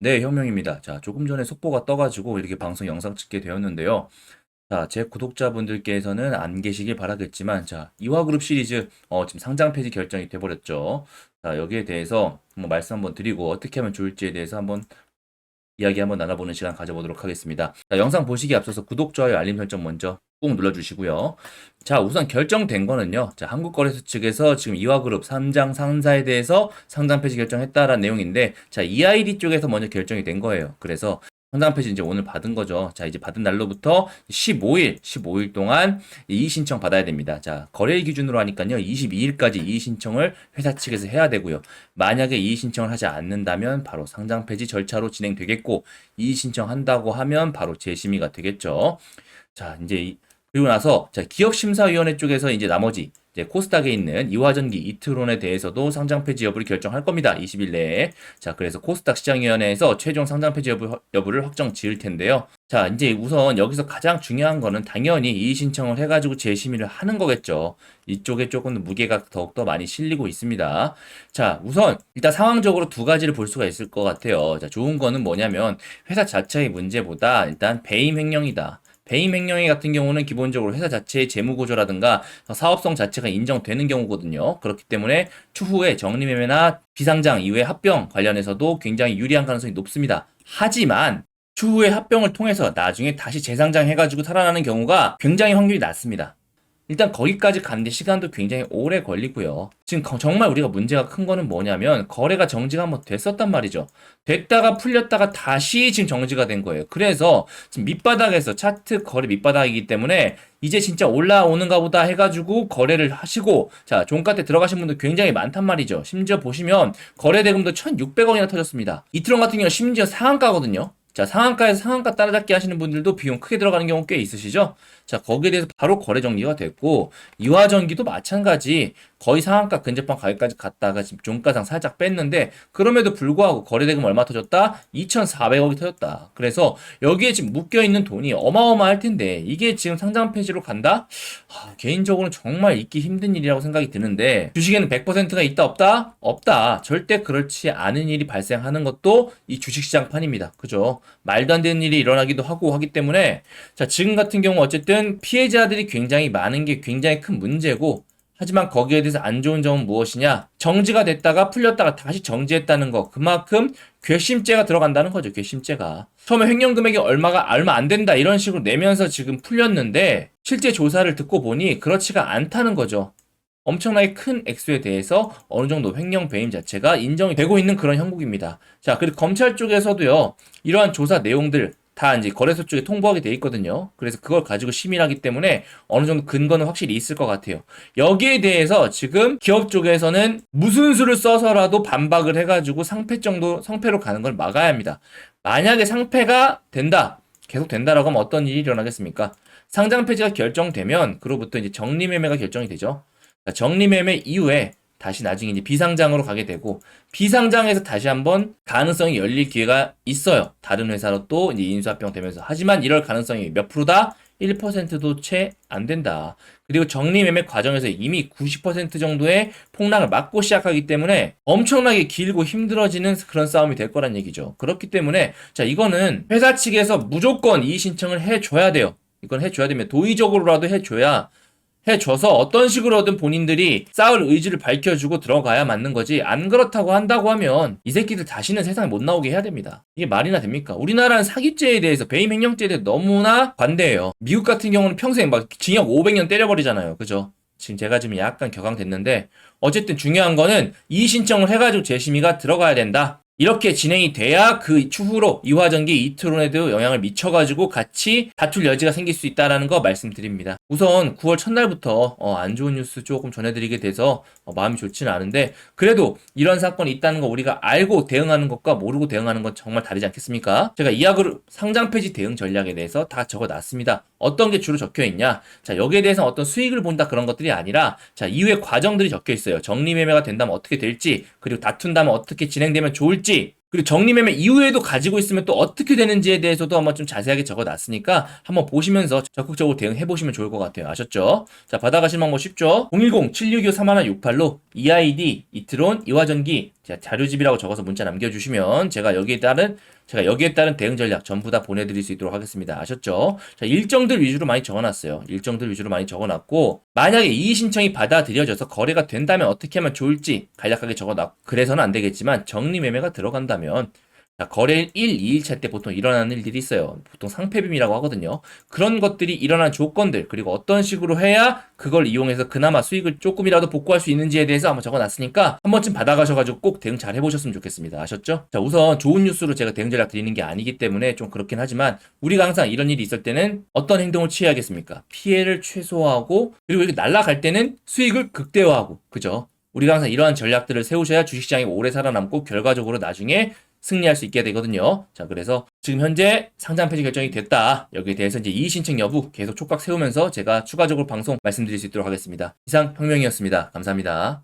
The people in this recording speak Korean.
네, 혁명입니다. 자, 조금 전에 속보가 떠가지고 이렇게 방송 영상 찍게 되었는데요. 자, 제 구독자분들께서는 안 계시길 바라겠지만, 자, 이화그룹 시리즈, 지금 상장 폐지 결정이 돼버렸죠. 자, 여기에 대해서 한번 말씀 한번 드리고, 어떻게 하면 좋을지에 대해서 한번 이야기 한번 나눠보는 시간 가져보도록 하겠습니다. 자, 영상 보시기에 앞서서 구독, 좋아요, 알림 설정 먼저 꼭 눌러주시고요. 자, 우선 결정된 거는요. 자, 한국거래소 측에서 지금 이화그룹 3장 상사에 대해서 상장 폐지 결정했다라는 내용인데, 자, EID 쪽에서 먼저 결정이 된 거예요. 그래서 상장 폐지 이제 오늘 받은 거죠. 자, 이제 받은 날로부터 15일 동안 이의 신청 받아야 됩니다. 자, 거래일 기준으로 하니까요. 22일까지 이의 신청을 회사 측에서 해야 되고요. 만약에 이의 신청을 하지 않는다면 바로 상장 폐지 절차로 진행되겠고, 이의 신청한다고 하면 바로 재심의가 되겠죠. 자, 이제 그리고 나서 자, 기업심사위원회 쪽에서 이제 나머지 이제 코스닥에 있는 이화전기, 이트론에 대해서도 상장 폐지 여부를 결정할 겁니다. 20일 내에. 자, 그래서 코스닥 시장위원회에서 최종 상장 폐지 여부를 확정 지을 텐데요. 자, 이제 우선 여기서 가장 중요한 거는 당연히 이의 신청을 해가지고 재심의를 하는 거겠죠. 이쪽에 조금 더 무게가 더욱더 많이 실리고 있습니다. 자, 우선 일단 상황적으로 두 가지를 볼 수가 있을 것 같아요. 자, 좋은 거는 뭐냐면 회사 자체의 문제보다 일단 배임 횡령이다. 배임 횡령회 같은 경우는 기본적으로 회사 자체의 재무구조라든가 사업성 자체가 인정되는 경우거든요. 그렇기 때문에 추후에 정리매매나 비상장 이후에 합병 관련해서도 굉장히 유리한 가능성이 높습니다. 하지만 추후에 합병을 통해서 나중에 다시 재상장 해가지고 살아나는 경우가 굉장히 확률이 낮습니다. 일단 거기까지 가는데 시간도 굉장히 오래 걸리고요. 지금 정말 우리가 문제가 큰 거는 뭐냐면 거래가 정지가 한번 됐었단 말이죠. 됐다가 풀렸다가 다시 지금 정지가 된 거예요. 그래서 지금 밑바닥에서 차트 거래 밑바닥이기 때문에 이제 진짜 올라오는가 보다 해가지고 거래를 하시고 자, 종가 때 들어가신 분들 굉장히 많단 말이죠. 심지어 보시면 거래 대금도 1,600원이나 터졌습니다. 이트론 같은 경우는 심지어 상한가거든요. 자, 상한가에서 상한가 따라잡기 하시는 분들도 비용 크게 들어가는 경우 꽤 있으시죠? 자, 거기에 대해서 바로 거래 정리가 됐고, 이화전기도 마찬가지 거의 상한가 근접한 가격까지 갔다가 지금 종가상 살짝 뺐는데, 그럼에도 불구하고 거래 대금 얼마 터졌다? 2,400억이 터졌다. 그래서 여기에 지금 묶여있는 돈이 어마어마할 텐데, 이게 지금 상장 폐지로 간다? 개인적으로는 정말 있기 힘든 일이라고 생각이 드는데, 주식에는 100%가 있다, 없다? 없다. 절대 그렇지 않은 일이 발생하는 것도 이 주식시장판입니다. 그죠? 말도 안 되는 일이 일어나기도 하고 하기 때문에 자, 지금 같은 경우 어쨌든 피해자들이 굉장히 많은 게 굉장히 큰 문제고 하지만 거기에 대해서 안 좋은 점은 무엇이냐? 정지가 됐다가 풀렸다가 다시 정지했다는 거. 그만큼 괘씸죄가 들어간다는 거죠. 괘씸죄가. 처음에 횡령 금액이 얼마 안 된다 이런 식으로 내면서 지금 풀렸는데 실제 조사를 듣고 보니 그렇지가 않다는 거죠. 엄청나게 큰 액수에 대해서 어느 정도 횡령 배임 자체가 인정이 되고 있는 그런 형국입니다. 자, 그리고 검찰 쪽에서도요, 이러한 조사 내용들 다 이제 거래소 쪽에 통보하게 돼 있거든요. 그래서 그걸 가지고 심의하기 때문에 어느 정도 근거는 확실히 있을 것 같아요. 여기에 대해서 지금 기업 쪽에서는 무슨 수를 써서라도 반박을 해가지고 상패로 가는 걸 막아야 합니다. 만약에 상패가 된다, 계속 된다라고 하면 어떤 일이 일어나겠습니까? 상장 폐지가 결정되면 그로부터 이제 정리매매가 결정이 되죠. 정리매매 이후에 다시 나중에 이제 비상장으로 가게 되고 비상장에서 다시 한번 가능성이 열릴 기회가 있어요. 다른 회사로 또 이제 인수합병 되면서. 하지만 이럴 가능성이 몇 프로다? 1%도 채 안 된다. 그리고 정리매매 과정에서 이미 90% 정도의 폭락을 막고 시작하기 때문에 엄청나게 길고 힘들어지는 그런 싸움이 될 거란 얘기죠. 그렇기 때문에 자, 이거는 회사 측에서 무조건 이의 신청을 해줘야 돼요. 이건 해줘야 되면 도의적으로라도 해줘서 어떤 식으로든 본인들이 싸울 의지를 밝혀주고 들어가야 맞는 거지. 안 그렇다고 한다고 하면 이 새끼들 다시는 세상에 못 나오게 해야 됩니다. 이게 말이나 됩니까? 우리나라는 사기죄에 대해서 배임 횡령죄에 대해서 너무나 관대해요. 미국 같은 경우는 평생 막 징역 500년 때려버리잖아요. 그죠? 지금 제가 지금 약간 격앙됐는데 어쨌든 중요한 거는 이의 신청을 해가지고 재심의가 들어가야 된다. 이렇게 진행이 돼야 그 추후로 이화전기, 이트론에도 영향을 미쳐가지고 같이 다툴 여지가 생길 수 있다는 거 말씀드립니다. 우선 9월 첫날부터 안 좋은 뉴스 조금 전해드리게 돼서 마음이 좋지는 않은데 그래도 이런 사건이 있다는 거 우리가 알고 대응하는 것과 모르고 대응하는 건 정말 다르지 않겠습니까? 제가 이화그룹 상장 폐지 대응 전략에 대해서 다 적어놨습니다. 어떤 게 주로 적혀있냐? 자, 여기에 대해서 어떤 수익을 본다 그런 것들이 아니라 자, 이후의 과정들이 적혀있어요. 정리매매가 된다면 어떻게 될지 그리고 다툰다면 어떻게 진행되면 좋을지 줄지, 그리고 정리매매 이후에도 가지고 있으면 또 어떻게 되는지에 대해서도 한번 좀 자세하게 적어놨으니까 한번 보시면서 적극적으로 대응해보시면 좋을 것 같아요. 아셨죠? 자, 받아가실 방법 쉽죠? 010-7625-3168로 EID, 이트론, 이화전기, 자료집이라고 적어서 문자 남겨주시면 제가 여기에 따른 대응 전략 전부 다 보내드릴 수 있도록 하겠습니다. 아셨죠? 자, 일정들 위주로 많이 적어놨어요. 일정들 위주로 많이 적어놨고, 만약에 이의 신청이 받아들여져서 거래가 된다면 어떻게 하면 좋을지 간략하게 적어놨고, 그래서는 안 되겠지만 정리매매가 들어간다면, 자, 거래일 1, 2일차 때 보통 일어나는 일들이 있어요. 보통 상패빔이라고 하거든요. 그런 것들이 일어난 조건들, 그리고 어떤 식으로 해야 그걸 이용해서 그나마 수익을 조금이라도 복구할 수 있는지에 대해서 한번 적어놨으니까 한 번쯤 받아가셔가지고 꼭 대응 잘 해보셨으면 좋겠습니다. 아셨죠? 자, 우선 좋은 뉴스로 제가 대응 전략 드리는 게 아니기 때문에 좀 그렇긴 하지만 우리가 항상 이런 일이 있을 때는 어떤 행동을 취해야겠습니까? 피해를 최소화하고, 그리고 이렇게 날아갈 때는 수익을 극대화하고, 그죠? 우리가 항상 이러한 전략들을 세우셔야 주식시장이 오래 살아남고 결과적으로 나중에 승리할 수 있게 되거든요. 자, 그래서 지금 현재 상장 폐지 결정이 됐다. 여기에 대해서 이제 이의 신청 여부 계속 촉각 세우면서 제가 추가적으로 방송 말씀드릴 수 있도록 하겠습니다. 이상 혁명이었습니다. 감사합니다.